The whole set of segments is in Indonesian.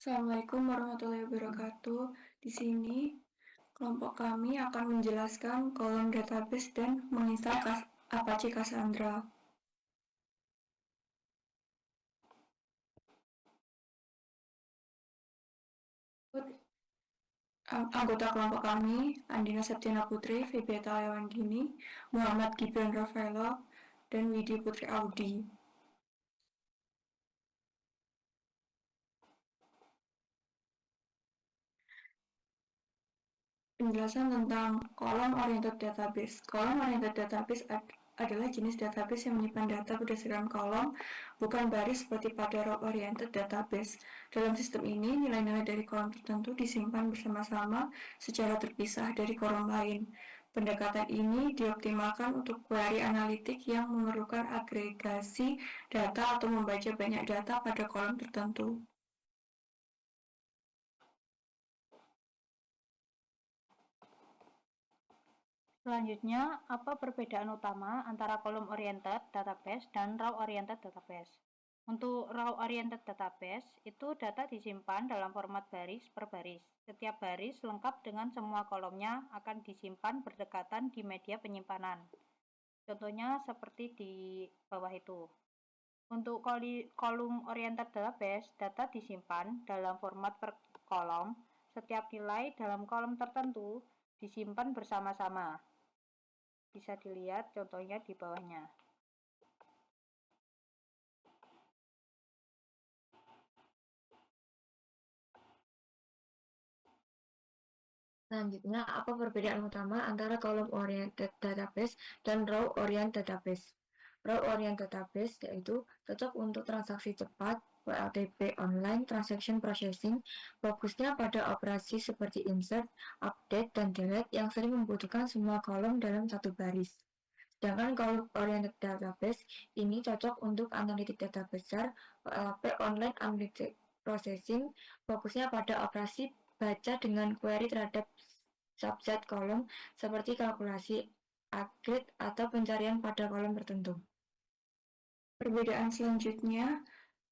Assalamualaikum warahmatullahi wabarakatuh. Di sini, kelompok kami akan menjelaskan kolom database dan menginstal Apache Cassandra. Anggota kelompok kami, Andina Septiana Putri, Febieta Lewanggini, Muhammad Gibran Rafaelo, dan Widi Putri Audi. Penjelasan tentang kolom oriented database. Kolom oriented database adalah jenis database yang menyimpan data berdasarkan kolom, bukan baris seperti pada row oriented database. Dalam sistem ini, nilai-nilai dari kolom tertentu disimpan bersama-sama secara terpisah dari kolom lain. Pendekatan ini dioptimalkan untuk query analitik yang memerlukan agregasi data atau membaca banyak data pada kolom tertentu. Selanjutnya, apa perbedaan utama antara kolom oriented database dan row oriented database? Untuk row oriented database, itu data disimpan dalam format baris per baris. Setiap baris lengkap dengan semua kolomnya akan disimpan berdekatan di media penyimpanan. Contohnya seperti di bawah itu. Untuk kolom oriented database, data disimpan dalam format per kolom. Setiap nilai dalam kolom tertentu disimpan bersama-sama. Bisa dilihat contohnya di bawahnya. Selanjutnya, apa perbedaan utama antara column oriented database dan row oriented database? Row oriented database yaitu cocok untuk transaksi cepat, WLTP online transaction processing, fokusnya pada operasi seperti insert, update, dan delete yang sering membutuhkan semua kolom dalam satu baris. Sedangkan column oriented database ini cocok untuk analitik data besar, WLTP online analytic processing, fokusnya pada operasi baca dengan query terhadap subset kolom seperti kalkulasi aggregate atau pencarian pada kolom tertentu. Perbedaan selanjutnya,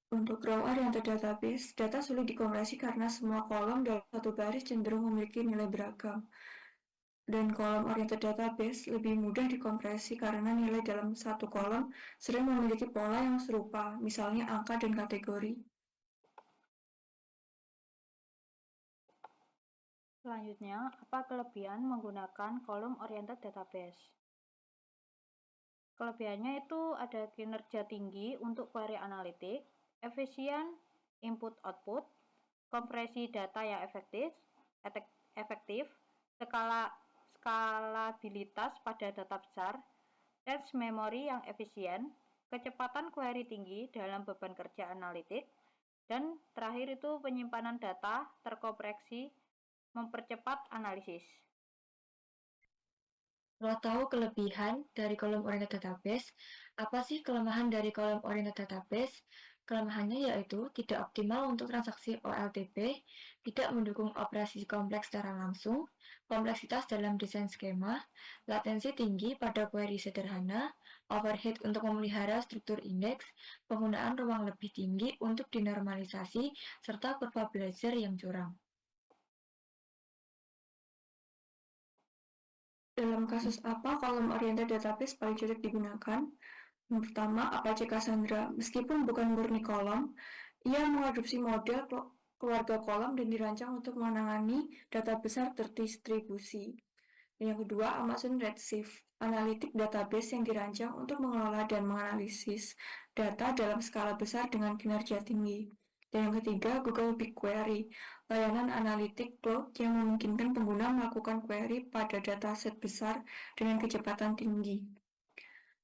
untuk row oriented database, data sulit dikompresi karena semua kolom dalam satu baris cenderung memiliki nilai beragam. Dan kolom oriented database lebih mudah dikompresi karena nilai dalam satu kolom sering memiliki pola yang serupa, misalnya angka dan kategori. Selanjutnya, apa kelebihan menggunakan kolom oriented database? Kelebihannya itu ada kinerja tinggi untuk query analitik, efisien input-output, kompresi data yang efektif, skalabilitas pada data besar, cache memori yang efisien, kecepatan query tinggi dalam beban kerja analitik, dan terakhir itu penyimpanan data terkompresi mempercepat analisis. Kalau tahu kelebihan dari kolom oriented database, apa sih kelemahan dari kolom oriented database? Kelemahannya yaitu tidak optimal untuk transaksi OLTP, tidak mendukung operasi kompleks secara langsung, kompleksitas dalam desain skema, latensi tinggi pada query sederhana, overhead untuk memelihara struktur indeks, penggunaan ruang lebih tinggi untuk dinormalisasi, serta kurva belajar yang curam. Dalam kasus apa kolom oriented database paling cocok digunakan? Yang pertama, Apache Cassandra. Meskipun bukan murni kolom, ia mengadopsi model keluarga kolom dan dirancang untuk menangani data besar terdistribusi. Yang kedua, Amazon Redshift, analitik database yang dirancang untuk mengelola dan menganalisis data dalam skala besar dengan kinerja tinggi. Dan yang ketiga, Google BigQuery, layanan analitik cloud yang memungkinkan pengguna melakukan query pada dataset besar dengan kecepatan tinggi.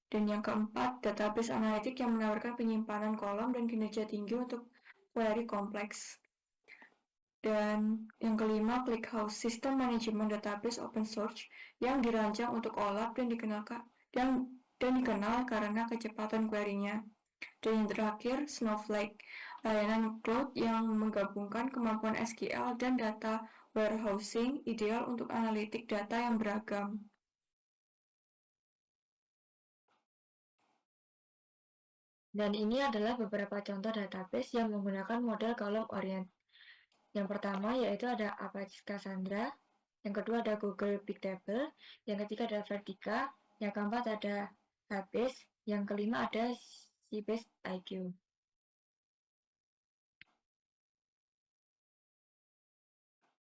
Dan yang keempat, database analitik yang menawarkan penyimpanan kolom dan kinerja tinggi untuk query kompleks. Dan yang kelima, ClickHouse, sistem manajemen database open source yang dirancang untuk OLAP dan dikenal karena kecepatan query-nya. Dan yang terakhir, Snowflake, layanan cloud yang menggabungkan kemampuan SQL dan data warehousing ideal untuk analitik data yang beragam. Dan ini adalah beberapa contoh database yang menggunakan model column oriented Yang pertama yaitu ada Apache Cassandra, yang kedua ada Google Bigtable, yang ketiga ada Vertica, yang keempat ada HBase, yang kelima ada Sybase IQ.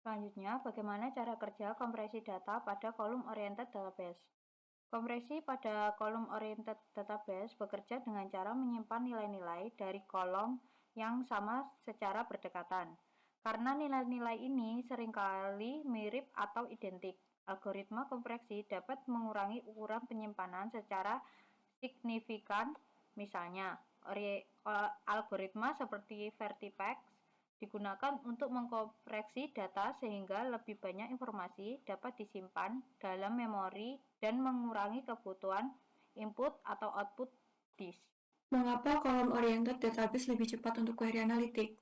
Selanjutnya, bagaimana cara kerja kompresi data pada kolom oriented database? Kompresi pada kolom oriented database bekerja dengan cara menyimpan nilai-nilai dari kolom yang sama secara berdekatan. Karena nilai-nilai ini seringkali mirip atau identik, algoritma kompresi dapat mengurangi ukuran penyimpanan secara signifikan. Misalnya, algoritma seperti Vertipex digunakan untuk mengkoreksi data sehingga lebih banyak informasi dapat disimpan dalam memori dan mengurangi kebutuhan input atau output disk. Mengapa kolom oriented database lebih cepat untuk query analitik?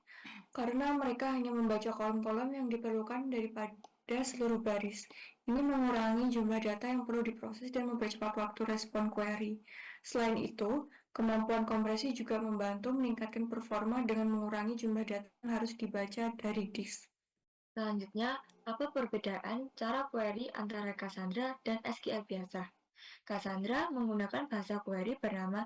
Karena mereka hanya membaca kolom-kolom yang diperlukan daripada seluruh baris. Ini mengurangi jumlah data yang perlu diproses dan mempercepat waktu respon query. Selain itu, kemampuan kompresi juga membantu meningkatkan performa dengan mengurangi jumlah data yang harus dibaca dari disk. Selanjutnya, apa perbedaan cara query antara Cassandra dan SQL biasa? Cassandra menggunakan bahasa query bernama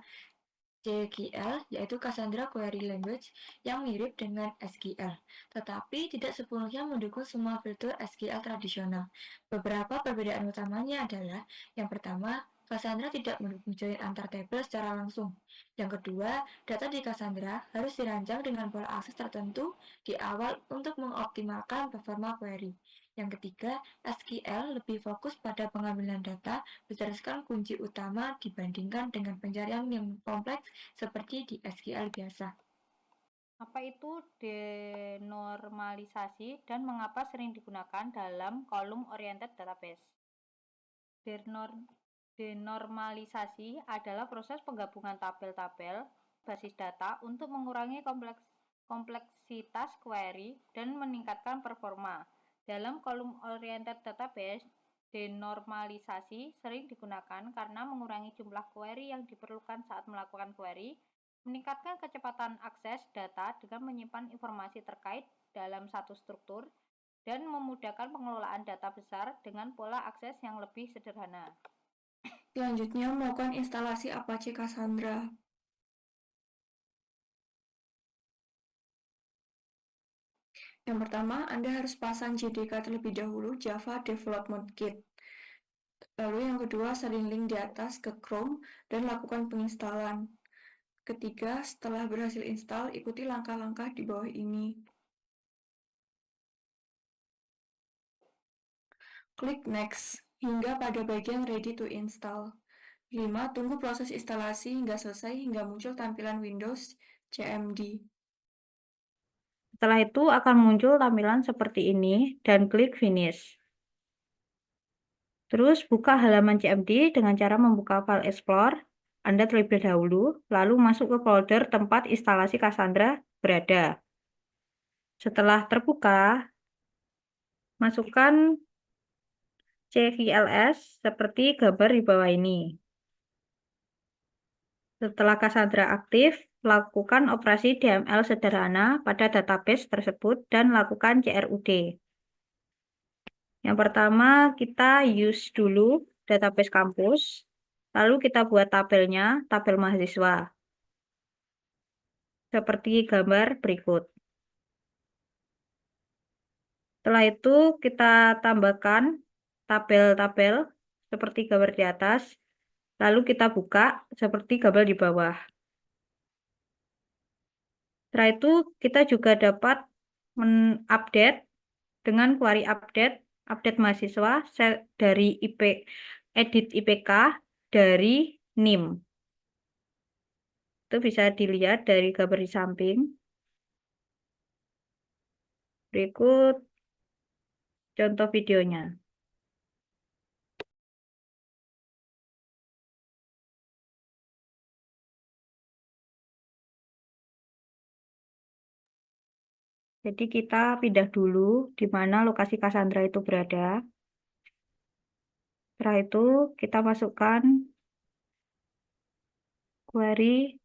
CQL, yaitu Cassandra Query Language, yang mirip dengan SQL, tetapi tidak sepenuhnya mendukung semua fitur SQL tradisional. Beberapa perbedaan utamanya adalah, yang pertama, Cassandra tidak mendukung join antar tabel secara langsung. Yang kedua, data di Cassandra harus dirancang dengan pola akses tertentu di awal untuk mengoptimalkan performa query. Yang ketiga, SQL lebih fokus pada pengambilan data berdasarkan kunci utama dibandingkan dengan pencarian yang kompleks seperti di SQL biasa. Apa itu denormalisasi dan mengapa sering digunakan dalam kolom oriented database? Denormalisasi adalah proses penggabungan tabel-tabel basis data untuk mengurangi kompleksitas query dan meningkatkan performa. Dalam kolom oriented database, denormalisasi sering digunakan karena mengurangi jumlah query yang diperlukan saat melakukan query, meningkatkan kecepatan akses data dengan menyimpan informasi terkait dalam satu struktur, dan memudahkan pengelolaan data besar dengan pola akses yang lebih sederhana. Selanjutnya, melakukan instalasi Apache Cassandra. Yang pertama, Anda harus pasang JDK terlebih dahulu, Java Development Kit. Lalu yang kedua, salin link di atas ke Chrome dan lakukan penginstalan. Ketiga, setelah berhasil install, ikuti langkah-langkah di bawah ini. Klik Next hingga pada bagian Ready to Install. 5. Tunggu proses instalasi hingga selesai hingga muncul tampilan Windows CMD. Setelah itu akan muncul tampilan seperti ini dan klik Finish. Terus buka halaman CMD dengan cara membuka file Explorer Anda terlebih dahulu, lalu masuk ke folder tempat instalasi Cassandra berada. Setelah terbuka, masukkan CQLS seperti gambar di bawah ini. Setelah Cassandra aktif, lakukan operasi DML sederhana pada database tersebut dan lakukan CRUD. Yang pertama, kita use dulu database kampus, lalu kita buat tabelnya, tabel mahasiswa. Seperti gambar berikut. Setelah itu, kita tambahkan tabel-tabel seperti gambar di atas, lalu kita buka seperti gambar di bawah. Setelah itu, kita juga dapat mengupdate dengan query update mahasiswa dari edit IPK dari NIM. Itu bisa dilihat dari gambar di samping. Berikut contoh videonya. Jadi kita pindah dulu di mana lokasi Cassandra itu berada. Setelah itu kita masukkan query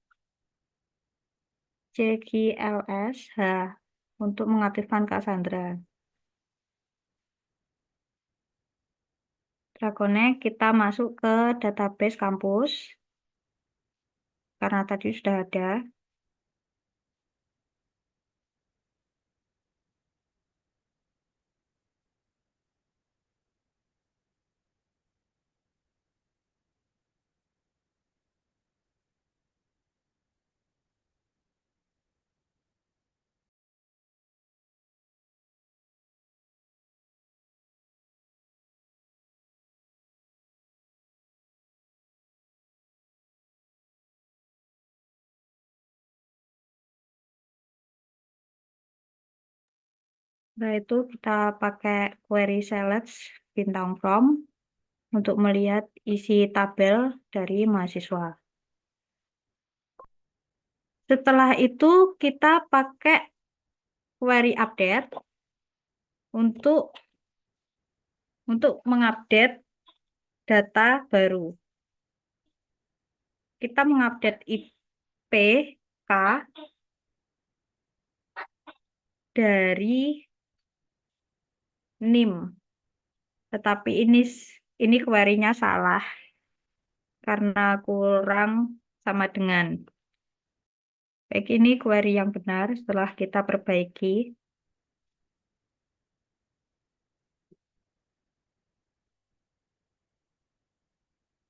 CQLS H untuk mengaktifkan Cassandra. Setelah connect, kita masuk ke database kampus. Karena tadi sudah ada. Setelah itu kita pakai query select bintang from untuk melihat isi tabel dari mahasiswa. Setelah itu kita pakai query update untuk mengupdate data baru. Kita mengupdate IP K dari NIM. Tetapi ini query-nya salah karena kurang sama dengan. Baik, ini query yang benar setelah kita perbaiki.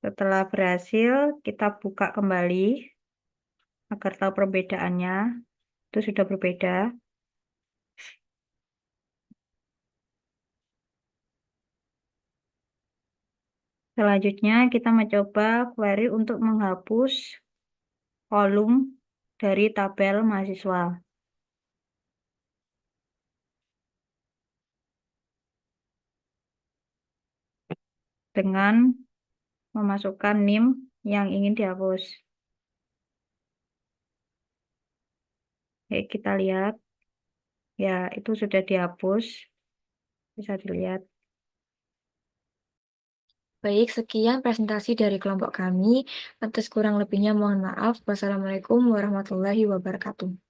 Setelah berhasil, kita buka kembali agar tahu perbedaannya. Itu sudah berbeda. Selanjutnya, kita mencoba query untuk menghapus kolom dari tabel mahasiswa. Dengan memasukkan NIM yang ingin dihapus. Oke, kita lihat. Ya, itu sudah dihapus. Bisa dilihat. Baik, sekian presentasi dari kelompok kami. Atas kurang lebihnya mohon maaf. Wassalamualaikum warahmatullahi wabarakatuh.